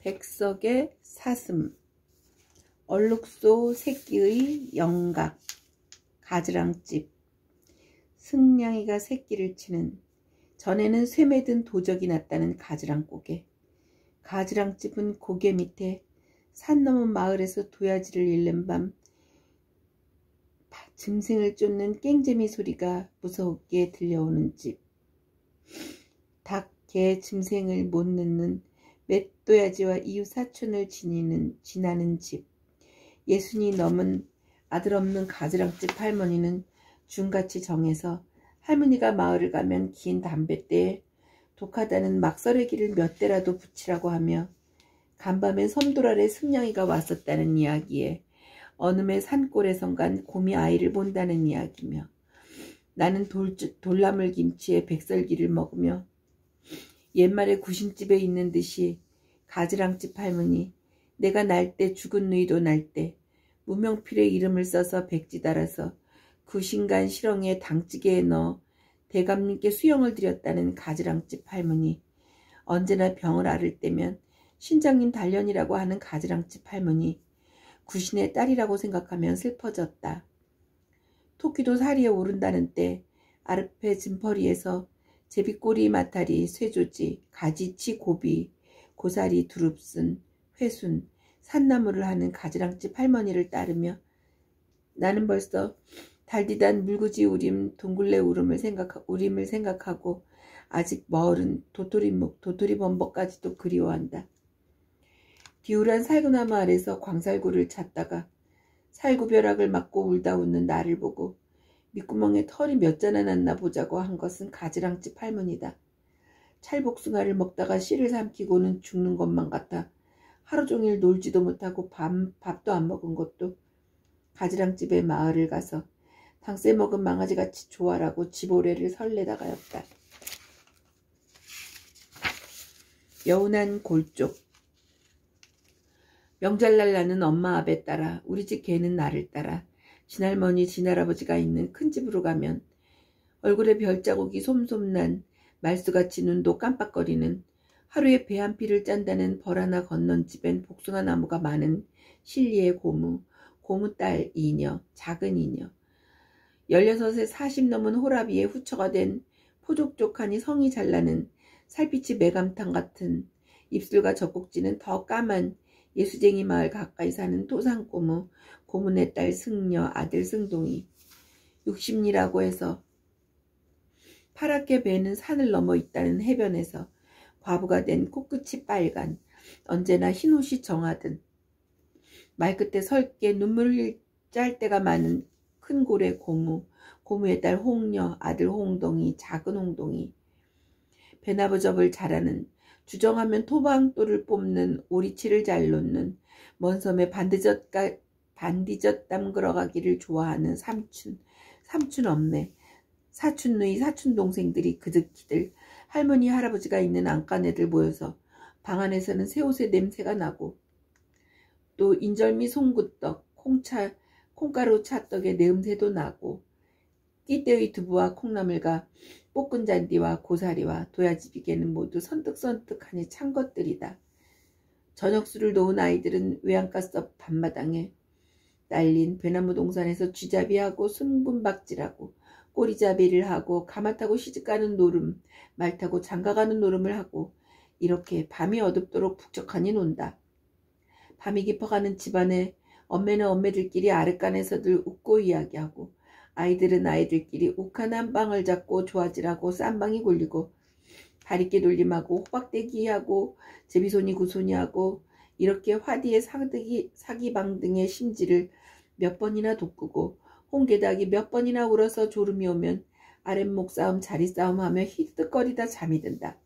백석의 사슴, 얼룩소 새끼의 영각, 가지랑집, 승냥이가 새끼를 치는, 전에는 쇠매든 도적이 났다는 가지랑고개. 가지랑집은 고개 밑에 산 넘은 마을에서 도야지를 잃는 밤 짐승을 쫓는 깽재미 소리가 무섭게 들려오는 집. 닭, 개, 짐승을 못 넣는 맷도야지와 이웃 사촌을 지나는 집. 60이 넘은 아들 없는 가지랑집 할머니는 중같이 정해서 할머니가 마을을 가면 긴 담뱃대에 독하다는 막서래기를 몇 대라도 붙이라고 하며 간밤에 섬돌 아래 승냥이가 왔었다는 이야기에 어느매 산골에선간 곰이 아이를 본다는 이야기며 나는 돌나물 김치에 백설기를 먹으며 옛말에 구신집에 있는 듯이 가지랑집 할머니 내가 날 때 죽은 누이도 날 때 무명필의 이름을 써서 백지 달아서 구신간 실엉에 당찌개에 넣어 대감님께 수영을 드렸다는 가지랑집 할머니, 언제나 병을 앓을 때면 신장님 단련이라고 하는 가지랑집 할머니, 구신의 딸이라고 생각하면 슬퍼졌다. 토끼도 사리에 오른다는 때 아르페 짐퍼리에서 제비꼬리 마타리, 쇠조지, 가지치 고비, 고사리, 두릅순, 회순, 산나물을 하는 가지랑집 할머니를 따르며 나는 벌써 달디단 물구지 우림, 동굴레 우림을 생각하고 아직 멀은 도토리묵, 도토리범벅까지도 그리워한다. 디우란 살구나무 아래서 광살구를 찾다가 살구벼락을 맞고 울다 웃는 나를 보고 밑구멍에 털이 몇 자나 났나 보자고 한 것은 가지랑집 할머니다. 찰복숭아를 먹다가 씨를 삼키고는 죽는 것만 같아 하루 종일 놀지도 못하고 밥도 안 먹은 것도 가지랑집의 마을을 가서 당새 먹은 망아지같이 좋아라고 집오래를 설레다가였다. 여운한 골쪽. 명절날 나는 엄마 아베 따라 우리 집 개는 나를 따라 진할머니 진할아버지가 있는 큰 집으로 가면 얼굴에 별자국이 솜솜난 말수같이 눈도 깜빡거리는 하루에 배 한 피를 짠다는 벌 하나 건넌 집엔 복숭아 나무가 많은 실리의 고무 딸 이녀, 작은 이녀. 16에 40 넘은 호라비에 후처가 된 포족족하니 성이 잘나는 살빛이 매감탕 같은 입술과 젖꼭지는 더 까만 예수쟁이 마을 가까이 사는 토상고무, 고문의 딸 승녀, 아들 승동이. 60리라고 해서 파랗게 배는 산을 넘어 있다는 해변에서 과부가 된 코끝이 빨간, 언제나 흰옷이 정하든 말끝에 설게 눈물 짤 때가 많은 큰 고래 고무, 고무의 딸 홍녀, 아들 홍동이, 작은 홍동이. 배나부접을 잘하는, 주정하면 토방돌을 뽑는, 오리치를 잘 놓는, 먼 섬에 반디젓 담그러가기를 좋아하는 삼촌 엄매, 사촌 누이, 사촌 동생들이 그득히들 할머니 할아버지가 있는 안간애들 모여서 방 안에서는 새옷의 냄새가 나고 또 인절미 송구떡, 콩가루 차떡의 냄새도 나고 띠떼의 두부와 콩나물과 볶은 잔디와 고사리와 도야지 비계는 모두 선뜩선뜩하니 찬 것들이다. 저녁술을 놓은 아이들은 외양가섭 밤마당에 날린 배나무 동산에서 쥐잡이하고 순분박질하고 꼬리잡이를 하고 가마 타고 시집가는 노름, 말 타고 장가가는 노름을 하고 이렇게 밤이 어둡도록 북적하니 논다. 밤이 깊어가는 집안에 엄매는 엄매들끼리 아랫간에서들 웃고 이야기하고 아이들은 아이들끼리 욱한 한 방을 잡고 조아질하고 쌈방이 굴리고 다리깨 돌림하고 호박대기하고 제비손이 구손이하고 이렇게 화디의 사기방 등의 심지를 몇 번이나 돋구고 홍게닭이 몇 번이나 울어서 졸음이 오면 아랫목 싸움 자리싸움 하며 히뜩거리다 잠이 든다.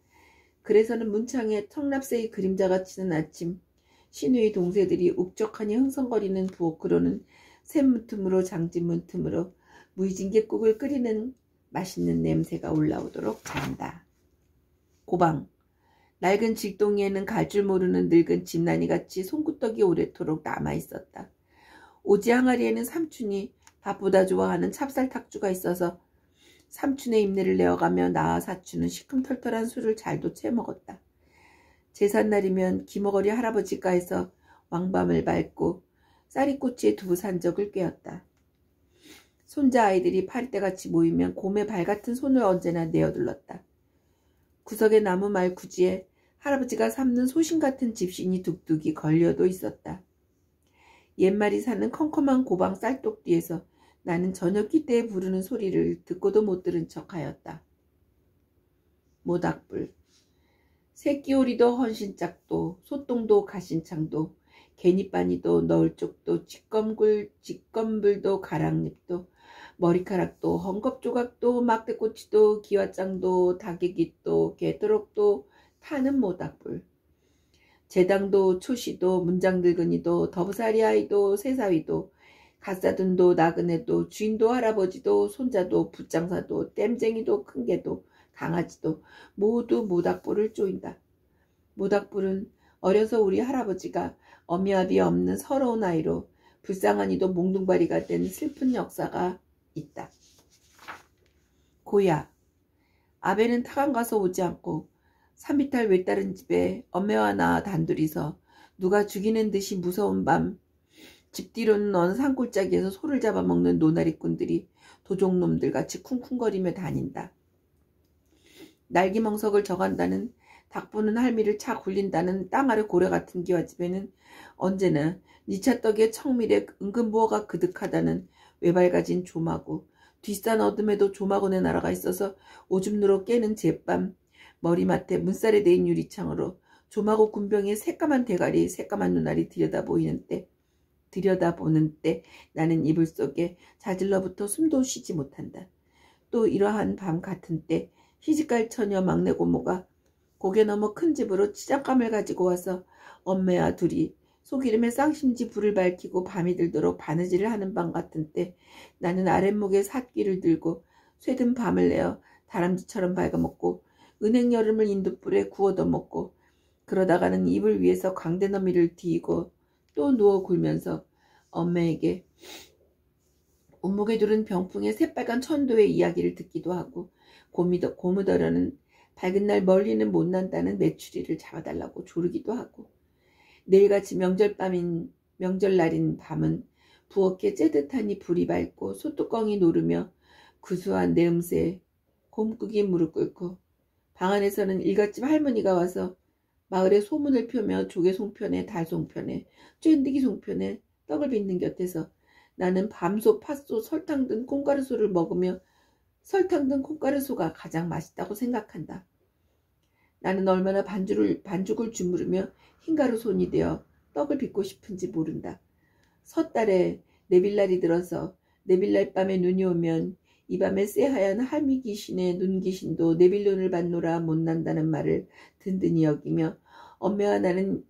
그래서는 문창에 턱납새의 그림자가 치는 아침 신우의 동새들이 욱적하니 흥성거리는 부엌으로는 샘문틈으로 장진문 틈으로 무이진개국을 끓이는 맛있는 냄새가 올라오도록 잔다. 고방. 낡은 질동이에는 갈 줄 모르는 늙은 집난이같이 송구떡이 오래도록 남아있었다. 오지 항아리에는 삼촌이 밥보다 좋아하는 찹쌀탁주가 있어서 삼촌의 입내를 내어가며 나와 사촌은 시큼털털한 술을 잘도 채먹었다. 제삿날이면 기머거리 할아버지가에서 왕밤을 밟고 쌀이꼬치에 두부 산적을 꿰었다. 손자 아이들이 파리떼같이 모이면 곰의 발 같은 손을 언제나 내어둘렀다. 구석의 나무 말구지에 할아버지가 삶는 소신 같은 집신이 둑둑이 걸려도 있었다. 옛말이 사는 컴컴한 고방 쌀독 뒤에서 나는 저녁기 때에 부르는 소리를 듣고도 못 들은 척하였다. 모닥불. 새끼오리도 헌신짝도 소똥도 가신창도 개니빠니도 너울쪽도 직검불도 가랑잎도 머리카락도 헝겊조각도 막대꼬치도 기와장도 다개깃도 개토록도 타는 모닥불. 제당도 초시도 문장늙은이도 더부사리아이도 새사위도 갓사둔도 나그네도 주인도 할아버지도 손자도 붓장사도 땜쟁이도 큰개도 강아지도 모두 모닥불을 쪼인다. 모닥불은 어려서 우리 할아버지가 어미아비 없는 서러운 아이로 불쌍한 이도 몽둥바리가 된 슬픈 역사가 있다. 고야. 아베는 타강 가서 오지 않고 산비탈 외다른 집에 엄매와 나 단둘이서 누가 죽이는 듯이 무서운 밤 집 뒤로는 어느 산골짜기에서 소를 잡아먹는 노나리꾼들이 도종놈들같이 쿵쿵거리며 다닌다. 날기멍석을 져간다는 닭 보는 할미를 차 굴린다는 땅 아래 고래 같은 기와집에는 언제나 니차떡에 청밀에 은근부어가 그득하다는 외발 가진 조마구, 뒷산 어둠에도 조마곤의 나라가 있어서 오줌 누러 깨는 제밤, 머리맡에 문살에 대인 유리창으로 조마고 군병의 새까만 대가리, 새까만 눈알이 들여다보는 때 나는 이불 속에 자질러부터 숨도 쉬지 못한다. 또 이러한 밤 같은 때 시집갈 처녀 막내 고모가 고개 넘어 큰 집으로 치장감을 가지고 와서 엄매와 둘이 소기름에 쌍심지 불을 밝히고 밤이 들도록 바느질을 하는 밤 같은 때 나는 아랫목에 삿기를 들고 쇠든 밤을 내어 다람쥐처럼 발가먹고 은행 여름을 인두불에 구워도 먹고 그러다가는 이불 위에서 광대너미를 뒤이고 또 누워 굴면서 엄매에게 온목에 두른 병풍의 새빨간 천도의 이야기를 듣기도 하고 고무더러는 밝은 날 멀리는 못 난다는 메추리를 잡아달라고 조르기도 하고 내일같이 명절날인 밤은 부엌에 째듯하니 불이 밝고 소뚜껑이 노르며 구수한 내음새에 곰국이 무릎 꿇고 방 안에서는 일갓집 할머니가 와서 마을에 소문을 펴며 조개 송편에 달 송편에 쫀디기 송편에 떡을 빚는 곁에서 나는 밤소, 팥소, 설탕 든 콩가루소를 먹으며 설탕 든 콩가루소가 가장 맛있다고 생각한다. 나는 얼마나 반죽을 주무르며 흰가루 손이 되어 떡을 빚고 싶은지 모른다. 섣달에 내빌날이 들어서 내빌날 밤에 눈이 오면 이 밤에 새하얀 할미 귀신의 눈 귀신도 내빌눈을 받노라 못난다는 말을 든든히 여기며 엄매와 나는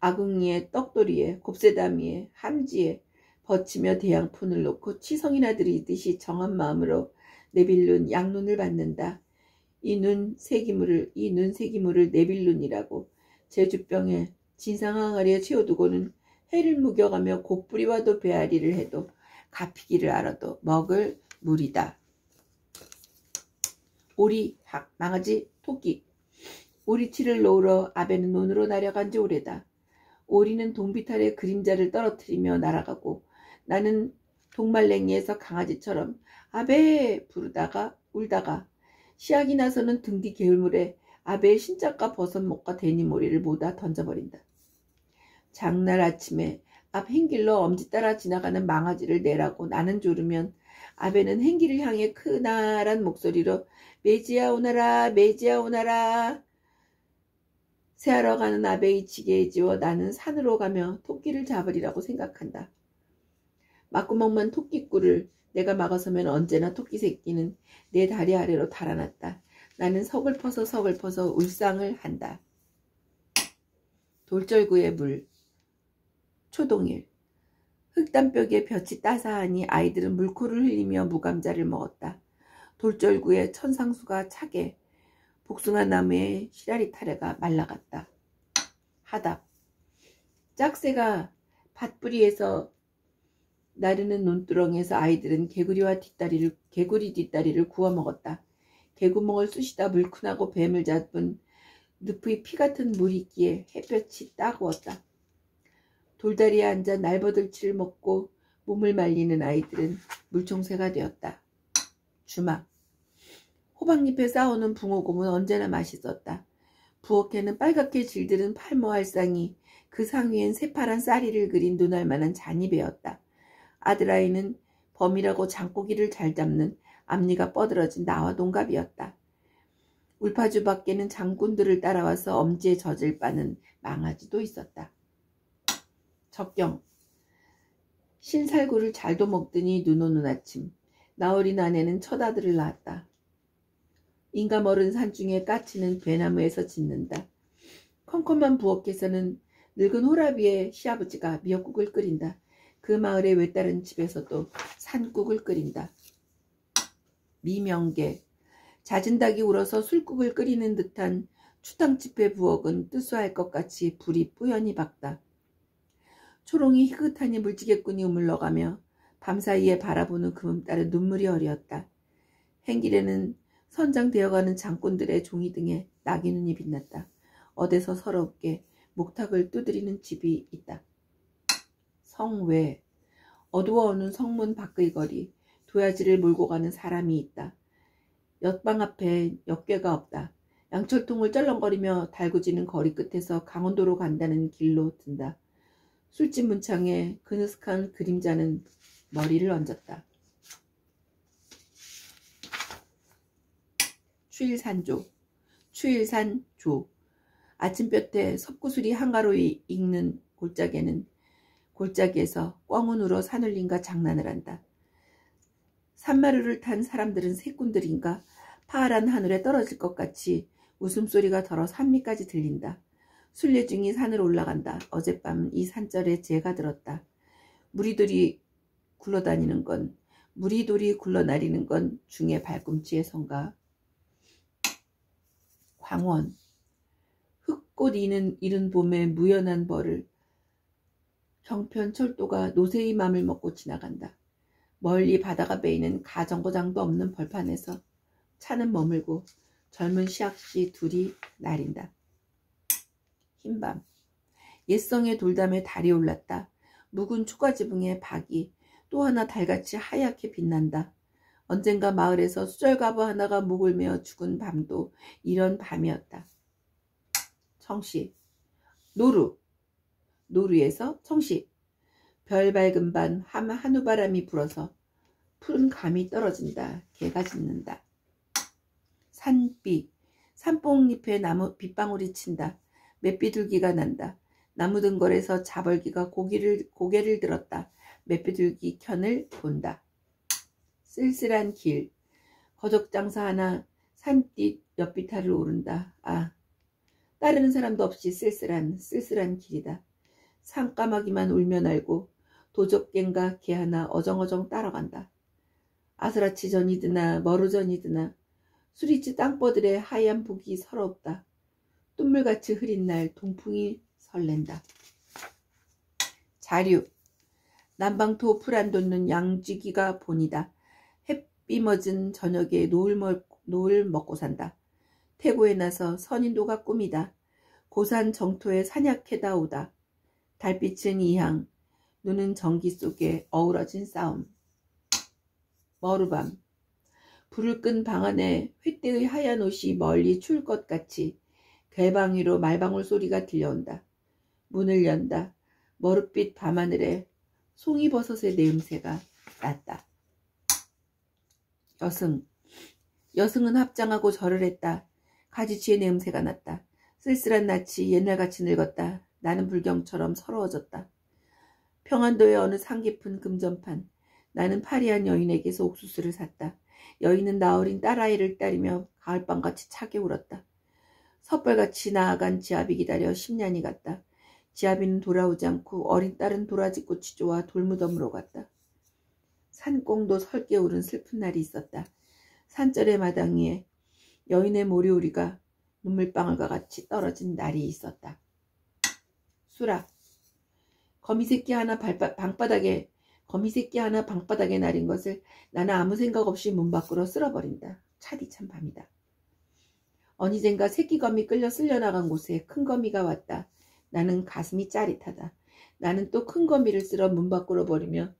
아궁이에 떡돌이에 곱새다미에 함지에 버치며 대양푼을 놓고 치성이나 들이듯이 정한 마음으로 내빌눈 양눈을 받는다. 이 눈 세기물을 내빌눈이라고 제주병에 진상항아리에 채워두고는 해를 묵여가며 곡부리와도 배앓이를 해도 갚히기를 알아도 먹을 물이다. 오리, 닭, 망아지, 토끼. 오리치를 놓으러 아베는 논으로 날아간 지 오래다. 오리는 동비탈의 그림자를 떨어뜨리며 날아가고 나는 동말랭이에서 강아지처럼 아베 부르다가 울다가 시약이 나서는 등 뒤 개울물에 아베의 신짝과 버섯목과 데니모리를 모다 던져버린다. 장날 아침에 앞 행길로 엄지 따라 지나가는 망아지를 내라고 나는 조르면 아베는 행길을 향해 크나란 목소리로 매지야 오너라 매지야 오너라. 새하러 가는 아베의 지게에 지워 나는 산으로 가며 토끼를 잡으리라고 생각한다. 막구멍만 토끼꿀을 내가 막아서면 언제나 토끼 새끼는 내 다리 아래로 달아났다. 나는 서글퍼서 울상을 한다. 돌절구의 물. 초동일. 흙담벽에 볕이 따사하니 아이들은 물코를 흘리며 무감자를 먹었다. 돌절구의 천상수가 차게 복숭아 나무의 시라리 타래가 말라갔다. 하답. 짝새가 밭뿌리에서 나르는 논두렁에서 아이들은 개구리 뒷다리를 구워 먹었다. 개구멍을 쑤시다 물큰하고 뱀을 잡은 늪의 피 같은 물이 있기에 햇볕이 따가웠다. 돌다리에 앉아 날버들치를 먹고 몸을 말리는 아이들은 물총새가 되었다. 주막. 호박잎에 쌓아오는 붕어곰은 언제나 맛있었다. 부엌에는 빨갛게 질들은 팔모알상이 그 상위엔 새파란 쌀이를 그린 눈알만한 잔이 베었다. 아들아이는 범이라고 장고기를 잘 잡는 앞니가 뻗어진 나와 동갑이었다. 울파주 밖에는 장군들을 따라와서 엄지에 젖을 빠는 망아지도 있었다. 적경. 신살구를 잘도 먹더니 눈 오는 아침 나어린 아내는 첫 아들을 낳았다. 인가멀은 산중에 까치는 배나무에서 짖는다. 컴컴한 부엌에서는 늙은 호라비의 시아버지가 미역국을 끓인다. 그 마을의 외다른 집에서도 산국을 끓인다. 미명계. 잦은 닭이 울어서 술국을 끓이는 듯한 추탕집의 부엌은 뜨수할 것 같이 불이 뿌연히 밝다. 초롱이 희끗하니 물지개꾼이 우물러가며 밤사이에 바라보는 금음달은 눈물이 어리었다. 행길에는 선장되어가는 장군들의 종이 등에 낙이 눈이 빛났다. 어디서 서럽게 목탁을 두드리는 집이 있다. 성외. 어두워오는 성문 밖의 거리. 도야지를 몰고 가는 사람이 있다. 옆방 앞에 역궤가 없다. 양철통을 쩔렁거리며 달구지는 거리 끝에서 강원도로 간다는 길로 든다. 술집 문창에 그느슥한 그림자는 머리를 얹었다. 추일산조. 추일산조. 아침볕에 섭구슬이 한가로 익는 골짜기에서 꿩은 울어 산울림과 장난을 한다. 산마루를 탄 사람들은 새꾼들인가 파란 하늘에 떨어질 것 같이 웃음소리가 덜어 산밑까지 들린다. 순례중이 산을 올라간다. 어젯밤 이 산절에 재가 들었다. 무리돌이 굴러다니는 건 중의 발꿈치에선가. 광원. 흙꽃 이른 봄의 무연한 벌을 경편 철도가 노새의 맘을 먹고 지나간다. 멀리 바다가 베이는 가정거장도 없는 벌판에서 차는 머물고 젊은 시학시 둘이 나린다. 흰밤. 옛성의 돌담에 달이 올랐다. 묵은 초가지붕에 박이 또 하나 달같이 하얗게 빛난다. 언젠가 마을에서 수절가부 하나가 목을 메어 죽은 밤도 이런 밤이었다. 청시. 노루에서 청시. 별 밝은 밤 한우바람이 불어서 푸른 감이 떨어진다. 개가 짖는다. 산비. 산뽕잎에 나무 빗방울이 친다. 맷비둘기가 난다. 나무 등걸에서 자벌기가 고개를 들었다. 맷비둘기 편을 본다. 쓸쓸한 길. 거적장사 하나 산띠 옆비탈을 오른다. 아, 따르는 사람도 없이 쓸쓸한 길이다. 산까마귀만 울며 날고 도적갱과 개 하나 어정어정 따라간다. 아스라치 전이드나 머루전이 드나 수리치 땅버들의 하얀 북이 서럽다. 뚠물같이 흐린 날 동풍이 설렌다. 자류. 남방토 풀 안 돋는 양쥐기가 본이다. 햇비머진 저녁에 노을 먹고 산다. 태고에 나서 선인도가 꿈이다. 고산 정토에 산약해다 오다. 달빛은 이향, 눈은 전기 속에 어우러진 싸움. 머루밤. 불을 끈 방 안에 횃대의 하얀 옷이 멀리 추울 것 같이 궤방 위로 말방울 소리가 들려온다. 문을 연다. 머룻빛 밤하늘에 송이버섯의 내음새가 났다. 여승은 합장하고 절을 했다. 가지치의 내음새가 났다. 쓸쓸한 낯이 옛날같이 늙었다. 나는 불경처럼 서러워졌다. 평안도의 어느 산 깊은 금전판. 나는 파리한 여인에게서 옥수수를 샀다. 여인은 나어린 딸아이를 따르며 가을밤같이 차게 울었다. 섣벌같이 나아간 지아비 기다려 10년이 갔다. 지아비는 돌아오지 않고 어린 딸은 도라지꽃이 좋아 돌무덤으로 갔다. 산꽁도 설게 오른 슬픈 날이 있었다. 산절의 마당 위에 여인의 모리오리가 눈물방울과 같이 떨어진 날이 있었다. 수락. 거미새끼 하나 방바닥에 나린 것을 나는 아무 생각 없이 문 밖으로 쓸어버린다. 차디찬 밤이다. 어느샌가 새끼거미 끌려 쓸려나간 곳에 큰 거미가 왔다. 나는 가슴이 짜릿하다. 나는 또 큰 거미를 쓸어 문 밖으로 버리며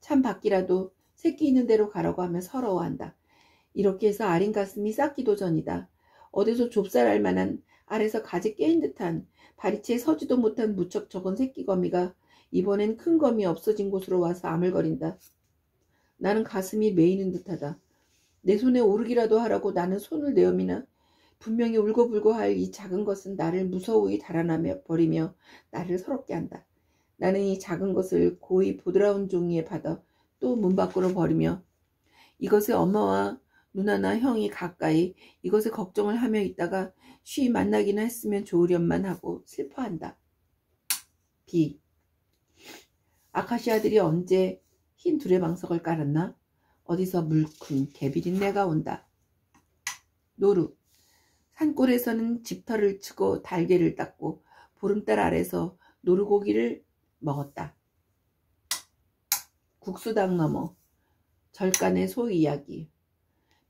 참 밖이라도 새끼 있는 대로 가라고 하며 서러워한다. 이렇게 해서 아린 가슴이 싹기도 전이다. 어디서 좁쌀할 만한 알에서 가지 깨인 듯한 바리채에 서지도 못한 무척 적은 새끼거미가 이번엔 큰 거미 없어진 곳으로 와서 아물거린다. 나는 가슴이 메이는 듯하다. 내 손에 오르기라도 하라고 나는 손을 내어미나 분명히 울고불고 할 이 작은 것은 나를 무서이 달아나며 버리며 나를 서럽게 한다. 나는 이 작은 것을 고이 보드라운 종이에 받아 또 문 밖으로 버리며 이것의 엄마와 누나나 형이 가까이 이것을 걱정을 하며 있다가 쉬 만나기나 했으면 좋으련만 하고 슬퍼한다. B. 아카시아들이 언제 흰 두레방석을 깔았나? 어디서 물큰 개비린내가 온다. 노루. 산골에서는 집터를 치고 달걀을 닦고 보름달 아래서 노루고기를 먹었다. 국수당 너머. 절간의 소 이야기.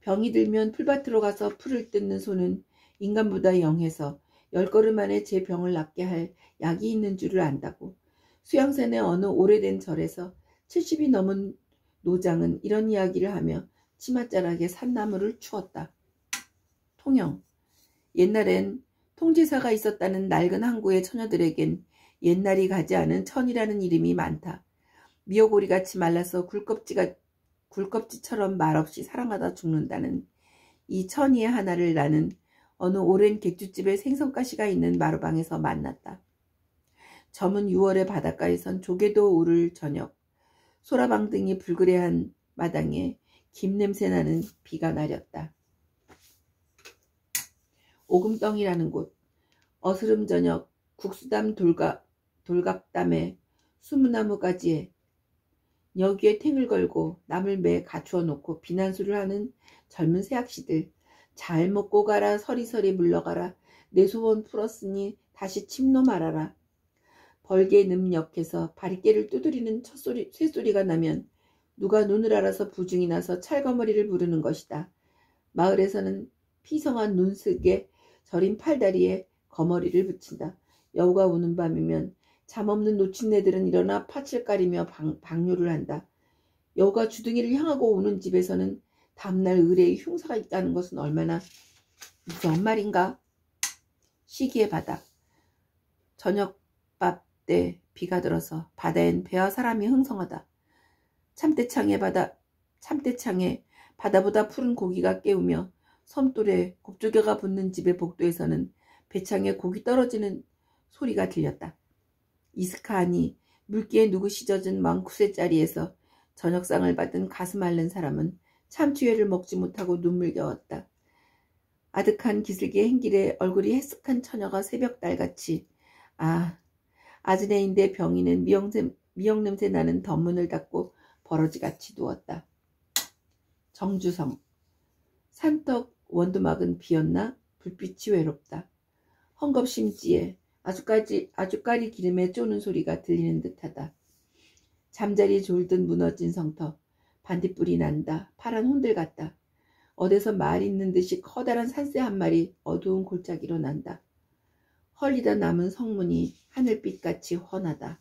병이 들면 풀밭으로 가서 풀을 뜯는 소는 인간보다 영해서 10걸음 안에 제 병을 낫게 할 약이 있는 줄을 안다고. 수양산의 어느 오래된 절에서 70이 넘은 노장은 이런 이야기를 하며 치맛자락에 산나물을 추었다. 통영. 옛날엔 통제사가 있었다는 낡은 항구의 처녀들에겐 옛날이 가지 않은 천이라는 이름이 많다. 미어고리같이 말라서 굴껍질처럼 말없이 사랑하다 죽는다는 이 천이의 하나를 나는 어느 오랜 객주집에 생선가시가 있는 마루방에서 만났다. 저문 6월의 바닷가에선 조개도 오를 저녁, 소라방등이 불그레한 마당에 김냄새 나는 비가 내렸다. 오금덩이라는 곳, 어스름 저녁, 국수담 돌갑담에 수무나무 가지에 여기에 탱을 걸고 남을 매 갖추어 놓고 비난수를 하는 젊은 새학시들. 잘 먹고 가라 서리서리 물러가라. 내 소원 풀었으니 다시 침노 말아라. 벌개 늠 옆에서 바리깨를 두드리는 쇳소리가 나면 누가 눈을 알아서 부중이 나서 찰거머리를 부르는 것이다. 마을에서는 피성한 눈슬게 저린 팔다리에 거머리를 붙인다. 여우가 우는 밤이면 잠없는 노친네들은 일어나 팥을 까리며 방뇨를 한다. 여우가 주둥이를 향하고 우는 집에서는 다음날 의뢰의 흉사가 있다는 것은 얼마나 무서운 말인가. 시기의 바다. 저녁밥 때 비가 들어서 바다엔 배와 사람이 흥성하다. 참대창에 바다보다 푸른 고기가 깨우며 섬돌에 곱조개가 붙는 집의 복도에서는 배창에 고기 떨어지는 소리가 들렸다. 이스카하니 물기에 누구시 젖은 망쿠세 자리에서 저녁상을 받은 가슴 앓는 사람은 참치회를 먹지 못하고 눈물겨웠다. 아득한 기슭의 행길에 얼굴이 해쓱한 처녀가 새벽달같이 아즈네인데 병이는 미역냄새 나는 덧문을 닫고 버러지같이 누웠다. 정주성. 산떡 원두막은 비었나? 불빛이 외롭다. 헝겊심지에 아주까리 기름에 쪼는 소리가 들리는 듯하다. 잠자리 졸듯 무너진 성터. 반딧불이 난다. 파란 혼들 같다. 어디서 말 있는 듯이 커다란 산새 한 마리 어두운 골짜기로 난다. 헐리다 남은 성문이 하늘빛같이 훤하다.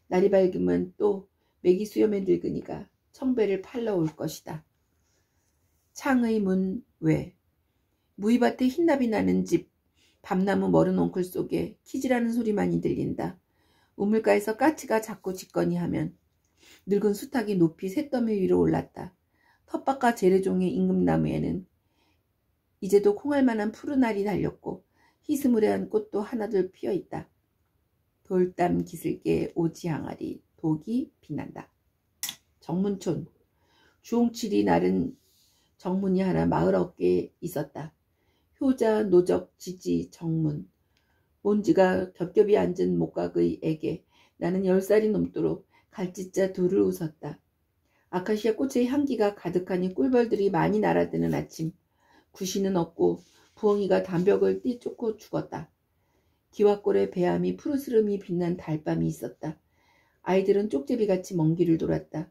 날이 밝으면 또 메기 수염의 늙은이가 청배를 팔러 올 것이다. 창의 문 외. 무이밭에 흰납이 나는 집. 밤나무 머른 옹클 속에 키지라는 소리만이 들린다. 우물가에서 까치가 자꾸 짖거니 하면 늙은 수탉이 높이 쇳더미 위로 올랐다. 텃밭과 재래종의 임금나무에는 이제도 콩알만한 푸른 알이 달렸고 희스무레한 꽃도 하나둘 피어있다. 돌담 기슭에 오지 항아리 독이 빛난다. 정문촌. 주홍칠이 나른 정문이 하나 마을 어깨에 있었다. 효자, 노적, 지지, 정문. 먼지가 겹겹이 앉은 목각의 에게 나는 10살이 넘도록 갈짓자 둘을 웃었다. 아카시아 꽃의 향기가 가득하니 꿀벌들이 많이 날아드는 아침. 구시는 없고 부엉이가 담벽을 띠쫓고 죽었다. 기와골의 배암이 푸르스름이 빛난 달밤이 있었다. 아이들은 쪽제비같이 먼 길을 돌았다.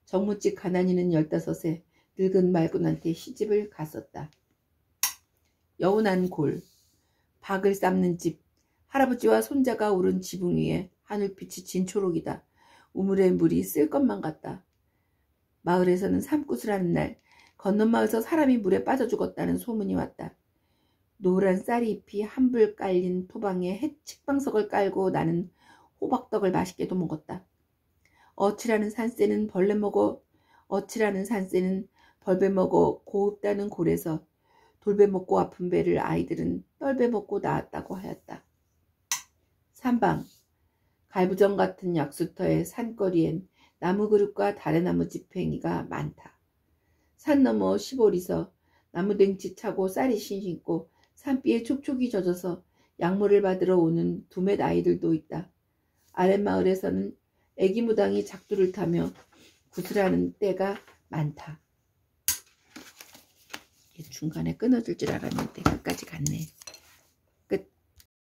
정무직 가난이는 15세 늙은 말꾼한테 시집을 갔었다. 여운한 골, 박을 삶는 집, 할아버지와 손자가 오른 지붕 위에 하늘빛이 진초록이다. 우물의 물이 쓸 것만 같다. 마을에서는 삼굿을 하는 날 건넌 마을에서 사람이 물에 빠져 죽었다는 소문이 왔다. 노란 쌀이 잎이 한불 깔린 토방에 식빵석을 깔고 나는 호박떡을 맛있게도 먹었다. 어치라는 산새는 벌레 먹어 고흡다는 골에서 돌배 먹고 아픈 배를 아이들은 뻘배 먹고 나았다고 하였다. 산방, 갈부정 같은 약수터의 산거리엔 나무 그릇과 다래나무 지팽이가 많다. 산 너머 시골에서 나무댕치 차고 쌀이 신고 산비에 촉촉이 젖어서 약물을 받으러 오는 두맷 아이들도 있다. 아랫마을에서는 애기 무당이 작두를 타며 구슬하는 때가 많다. 중간에 끊어질 줄 알았는데 끝까지 갔네.